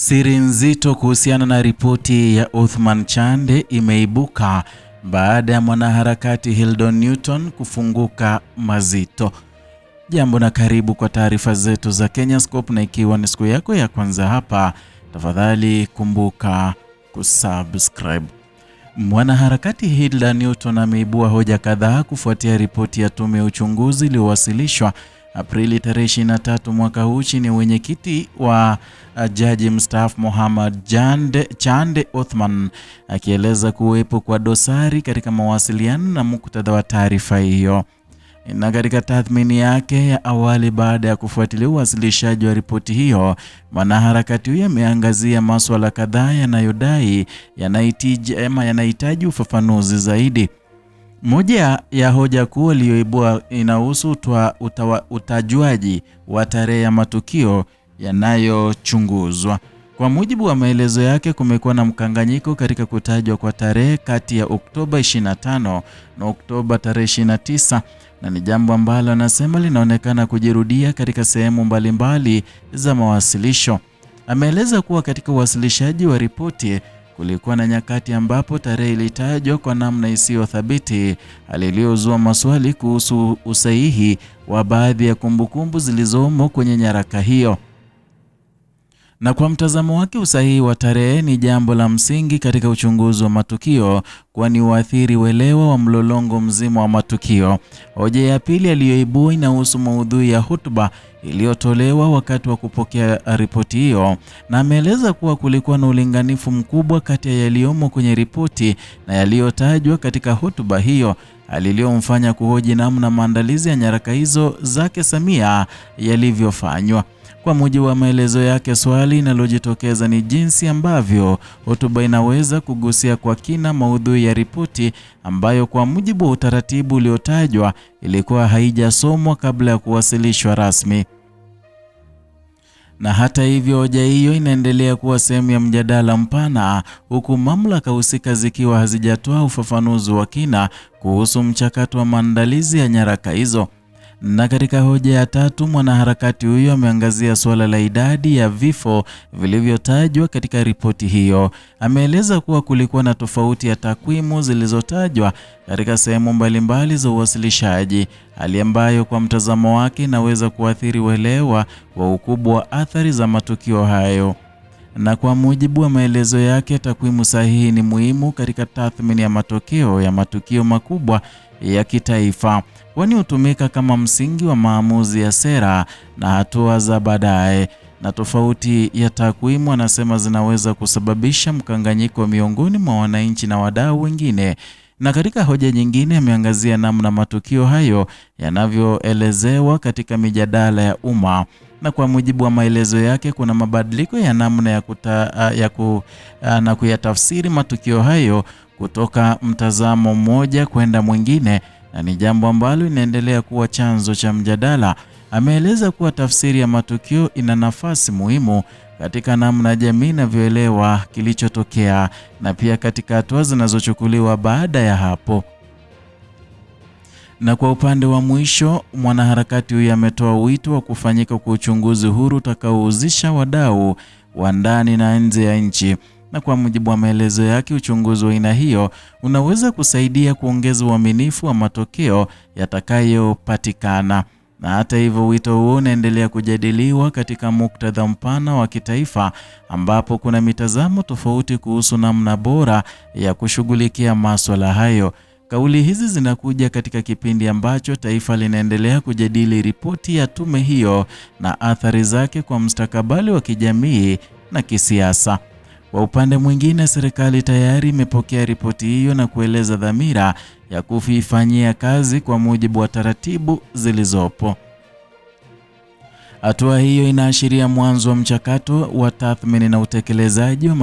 Siri nzito kuhusiana na ripoti ya Othman Chande imeibuka baada ya mwanaharakati Hildon Newton kufunguka mazito. Jambo na karibu kwa taarifa zetu za Kenyascope, na ikiwa ni siku yako ya kwanza hapa, tafadhali kumbuka kusubscribe. Mwanaharakati Hildon Newton ameibua hoja kadhaa kufuatia ripoti ya tume ya uchunguzi iliyowasilishwa Aprili 23 mwaka huu chini ya mwenyekiti wa jaji mstaafu Mohamed Chande Othman, akieleza kuwepo kwa dosari katika mawasiliano na muktadha wa taarifa hiyo. Na katika tathmini yake ya awali baada ya kufuatilia uwasilishaji wa ripoti hiyo, mwanaharakati huyo ameangazia masuala kadhaa yanayodai yanahitaji ufafanuzi zaidi. Moja ya hoja kuu iliyoibua inahusu utajuaji wa tarehe ya matukio yanayochunguzwa. Kwa mujibu wa maelezo yake, kumekuwa na mkanganyiko katika kutajwa kwa tarehe kati ya Oktoba 25 na Oktoba tarehe 29, na ni jambo ambalo anasema linaonekana kujirudia katika sehemu mbalimbali za mawasilisho. Ameeleza kuwa katika uwasilishaji wa ripoti kulikuwa na nyakati ambapo tarehe ilitajwa kwa namna isiyo thabiti, aliliyozua maswali kuhusu usahihi wa baadhi ya kumbukumbu zilizomo kwenye nyaraka hiyo. Na kwa mtazamo wake, usahihi wa tarehe ni jambo la msingi katika uchunguzi wa matukio, kwani huathiri uelewa wa mlolongo mzima wa matukio. Hoja ya pili aliyoibua inahusu maudhui ya hotuba iliyotolewa wakati wa kupokea ripoti hiyo, na ameeleza kuwa kulikuwa na ulinganifu mkubwa kati ya yaliyomo kwenye ripoti na yaliyotajwa katika hotuba hiyo, aliliyomfanya kuhoji namna maandalizi ya nyaraka hizo zake Samia yalivyofanywa. Kwa mujibu wa maelezo yake, swali linalojitokeza ni jinsi ambavyo hotuba inaweza kugusia kwa kina maudhui ya ripoti ambayo kwa mujibu wa utaratibu uliotajwa ilikuwa haijasomwa kabla ya kuwasilishwa rasmi. Na hata hivyo, hoja hiyo inaendelea kuwa sehemu ya mjadala mpana, huku mamlaka husika zikiwa hazijatoa ufafanuzi wa kina kuhusu mchakato wa maandalizi ya nyaraka hizo. Na katika hoja ya tatu, mwanaharakati huyo ameangazia suala la idadi ya vifo vilivyotajwa katika ripoti hiyo. Ameeleza kuwa kulikuwa na tofauti ya takwimu zilizotajwa katika sehemu mbalimbali za uwasilishaji, hali ambayo kwa mtazamo wake inaweza kuathiri uelewa wa ukubwa wa athari za matukio hayo. Na kwa mujibu wa maelezo yake, takwimu sahihi ni muhimu katika tathmini ya matokeo ya matukio makubwa ya kitaifa, kwani hutumika kama msingi wa maamuzi ya sera na hatua za baadaye. Na tofauti ya takwimu, anasema, zinaweza kusababisha mkanganyiko miongoni mwa wananchi na wadau wengine. Na katika hoja nyingine, ameangazia namna matukio hayo yanavyoelezewa katika mijadala ya umma. Na kwa mujibu wa maelezo yake, kuna mabadiliko ya namna ya kuyatafsiri matukio hayo kutoka mtazamo mmoja kwenda mwingine, na ni jambo ambalo linaendelea kuwa chanzo cha mjadala. Ameeleza kuwa tafsiri ya matukio ina nafasi muhimu katika namna jamii inavyoelewa kilichotokea na pia katika hatua zinazochukuliwa baada ya hapo. Na kwa upande wa mwisho, mwanaharakati huyu ametoa wito wa kufanyika kwa uchunguzi huru utakaohusisha wadau wa ndani na nje ya nchi. Na kwa mujibu wa maelezo yake, uchunguzi wa aina hiyo unaweza kusaidia kuongeza uaminifu wa matokeo yatakayopatikana. Na hata hivyo, wito huo unaendelea kujadiliwa katika muktadha mpana wa kitaifa, ambapo kuna mitazamo tofauti kuhusu namna bora ya kushughulikia masuala hayo. Kauli hizi zinakuja katika kipindi ambacho taifa linaendelea kujadili ripoti ya tume hiyo na athari zake kwa mustakabali wa kijamii na kisiasa. Kwa upande mwingine, serikali tayari imepokea ripoti hiyo na kueleza dhamira ya kuifanyia kazi kwa mujibu wa taratibu zilizopo. Hatua hiyo inaashiria mwanzo wa mchakato wa tathmini na utekelezaji wa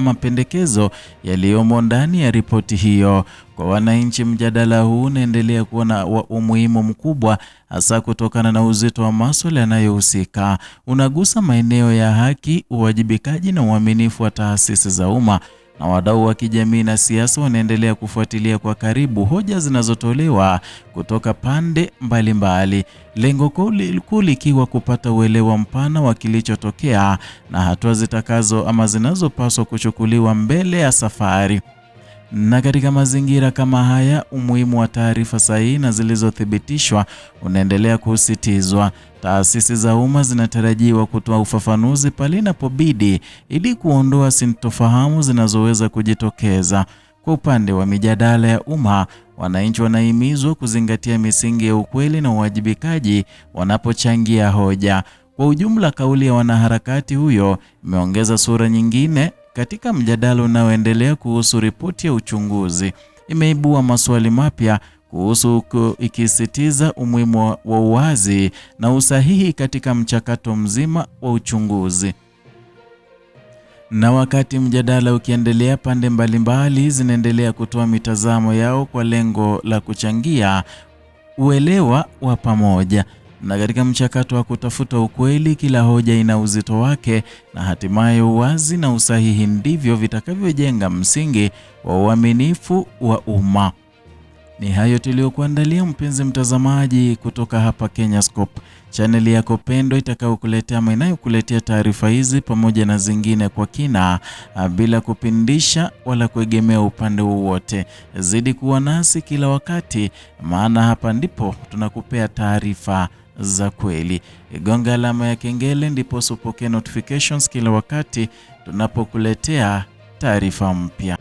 mapendekezo yaliyomo ndani ya ripoti hiyo. Kwa wananchi, mjadala huu unaendelea kuwa na umuhimu mkubwa, hasa kutokana na uzito wa masuala yanayohusika. Unagusa maeneo ya haki, uwajibikaji na uaminifu wa taasisi za umma. na wadau wa kijamii na siasa wanaendelea kufuatilia kwa karibu hoja zinazotolewa kutoka pande mbalimbali. Lengo kuu likiwa kupata uelewa mpana wa kilichotokea na hatua zinazopaswa kuchukuliwa mbele ya safari. Na katika mazingira kama haya, umuhimu wa taarifa sahihi na zilizothibitishwa unaendelea kusisitizwa. Taasisi za umma zinatarajiwa kutoa ufafanuzi pale inapobidi ili kuondoa sintofahamu zinazoweza kujitokeza. Kwa upande wa mijadala ya umma, wananchi wanahimizwa kuzingatia misingi ya ukweli na uwajibikaji wanapochangia hoja. Kwa ujumla, kauli ya wanaharakati huyo imeongeza sura nyingine katika mjadala unaoendelea kuhusu ripoti ya uchunguzi. Imeibua maswali mapya kuhusu, ikisisitiza umuhimu wa uwazi na usahihi katika mchakato mzima wa uchunguzi. Na wakati mjadala ukiendelea, pande mbalimbali zinaendelea kutoa mitazamo yao kwa lengo la kuchangia uelewa wa pamoja. Na katika mchakato wa kutafuta ukweli, kila hoja ina uzito wake, na hatimaye uwazi na usahihi ndivyo vitakavyojenga msingi wa uaminifu wa umma. Ni hayo tuliyokuandalia, mpenzi mtazamaji, kutoka hapa Kenyascope, chaneli yako pendwa itakayokuletea ama inayokuletea taarifa hizi pamoja na zingine kwa kina, bila kupindisha wala kuegemea upande wowote. Zidi kuwa nasi kila wakati, maana hapa ndipo tunakupea taarifa za kweli. Gonga alama ya kengele ndipo usipokee notifications kila wakati tunapokuletea taarifa mpya.